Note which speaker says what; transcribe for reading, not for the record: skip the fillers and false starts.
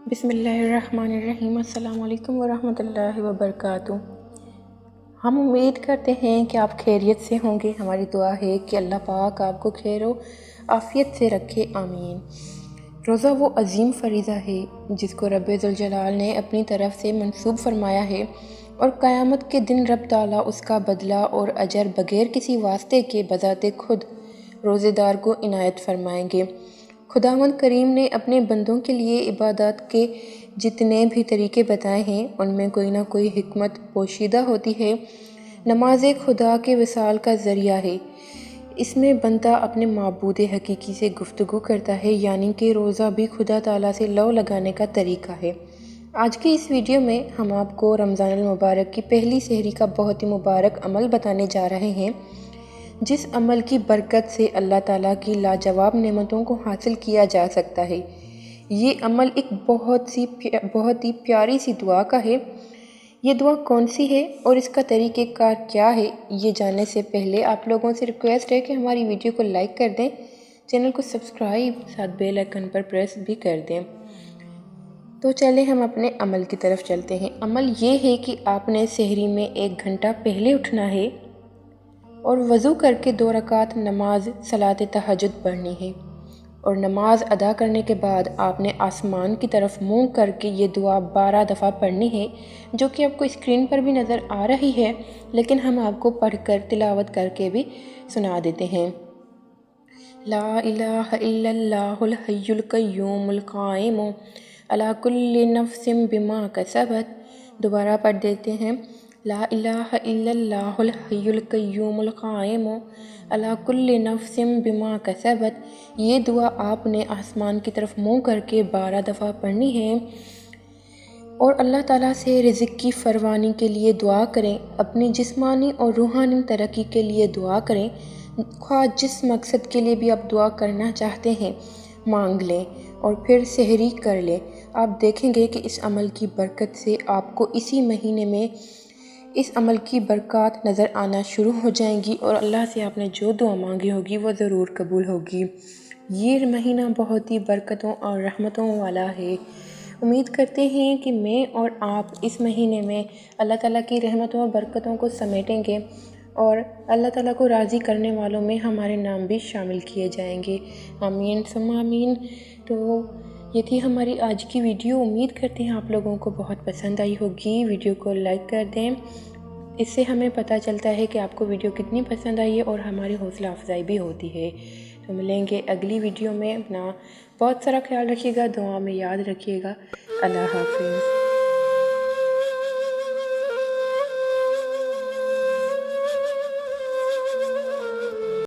Speaker 1: بسم اللہ الرحمن الرحیم۔ السلام علیکم ورحمۃ اللہ وبرکاتہ۔ ہم امید کرتے ہیں کہ آپ خیریت سے ہوں گے۔ ہماری دعا ہے کہ اللہ پاک آپ کو خیر و عافیت سے رکھے، آمین۔ روزہ وہ عظیم فریضہ ہے جس کو رب ذوالجلال نے اپنی طرف سے منسوب فرمایا ہے، اور قیامت کے دن رب تعالیٰ اس کا بدلہ اور اجر بغیر کسی واسطے کے بذات خود روزے دار کو عنایت فرمائیں گے۔ خداوند کریم نے اپنے بندوں کے لیے عبادات کے جتنے بھی طریقے بتائے ہیں، ان میں کوئی نہ کوئی حکمت پوشیدہ ہوتی ہے۔ نماز خدا کے وصال کا ذریعہ ہے۔ اس میں بندہ اپنے معبود حقیقی سے گفتگو کرتا ہے، یعنی کہ روزہ بھی خدا تعالیٰ سے لو لگانے کا طریقہ ہے۔ آج کی اس ویڈیو میں ہم آپ کو رمضان المبارک کی پہلی سحری کا بہت ہی مبارک عمل بتانے جا رہے ہیں، جس عمل کی برکت سے اللہ تعالیٰ کی لاجواب نعمتوں کو حاصل کیا جا سکتا ہے۔ یہ عمل ایک بہت ہی پیاری سی دعا کا ہے۔ یہ دعا کون سی ہے اور اس کا طریقہ کار کیا ہے، یہ جاننے سے پہلے آپ لوگوں سے ریکویسٹ ہے کہ ہماری ویڈیو کو لائک کر دیں، چینل کو سبسکرائب، ساتھ بیل آئیکن پر پریس بھی کر دیں۔ تو چلیں ہم اپنے عمل کی طرف چلتے ہیں۔ عمل یہ ہے کہ آپ نے سحری میں 1 گھنٹہ پہلے اٹھنا ہے اور وضو کر کے 2 رکعت نماز صلاۃ تہجد پڑھنی ہے، اور نماز ادا کرنے کے بعد آپ نے آسمان کی طرف منہ کر کے یہ دعا 12 دفعہ پڑھنی ہے، جو کہ آپ کو اسکرین پر بھی نظر آ رہی ہے، لیکن ہم آپ کو پڑھ کر تلاوت کر کے بھی سنا دیتے ہیں۔ لا الہ الا اللہ الحی القیوم القائم علی کل نفس بما کسبت۔ دوبارہ پڑھ دیتے ہیں۔ لا الہ الا اللہ الحی القیوم القائم علی کل نفس بما کسبت۔ یہ دعا آپ نے آسمان کی طرف منہ کر کے 12 دفعہ پڑھنی ہے، اور اللہ تعالیٰ سے رزق کی فراوانی کے لیے دعا کریں، اپنی جسمانی اور روحانی ترقی کے لیے دعا کریں، خواہ جس مقصد کے لیے بھی آپ دعا کرنا چاہتے ہیں مانگ لیں، اور پھر سحری کر لیں۔ آپ دیکھیں گے کہ اس عمل کی برکت سے آپ کو اسی مہینے میں اس عمل کی برکات نظر آنا شروع ہو جائیں گی، اور اللہ سے آپ نے جو دعا مانگی ہوگی وہ ضرور قبول ہوگی۔ یہ مہینہ بہت ہی برکتوں اور رحمتوں والا ہے۔ امید کرتے ہیں کہ میں اور آپ اس مہینے میں اللہ تعالیٰ کی رحمتوں اور برکتوں کو سمیٹیں گے، اور اللہ تعالیٰ کو راضی کرنے والوں میں ہمارے نام بھی شامل کیے جائیں گے، آمین ثم آمین۔ تو یہ تھی ہماری آج کی ویڈیو۔ امید کرتے ہیں آپ لوگوں کو بہت پسند آئی ہوگی۔ ویڈیو کو لائک کر دیں، اس سے ہمیں پتہ چلتا ہے کہ آپ کو ویڈیو کتنی پسند آئی ہے، اور ہماری حوصلہ افزائی بھی ہوتی ہے۔ تو ملیں گے اگلی ویڈیو میں۔ اپنا بہت سارا خیال رکھیے گا، دعا میں یاد رکھیے گا۔ اللہ حافظ۔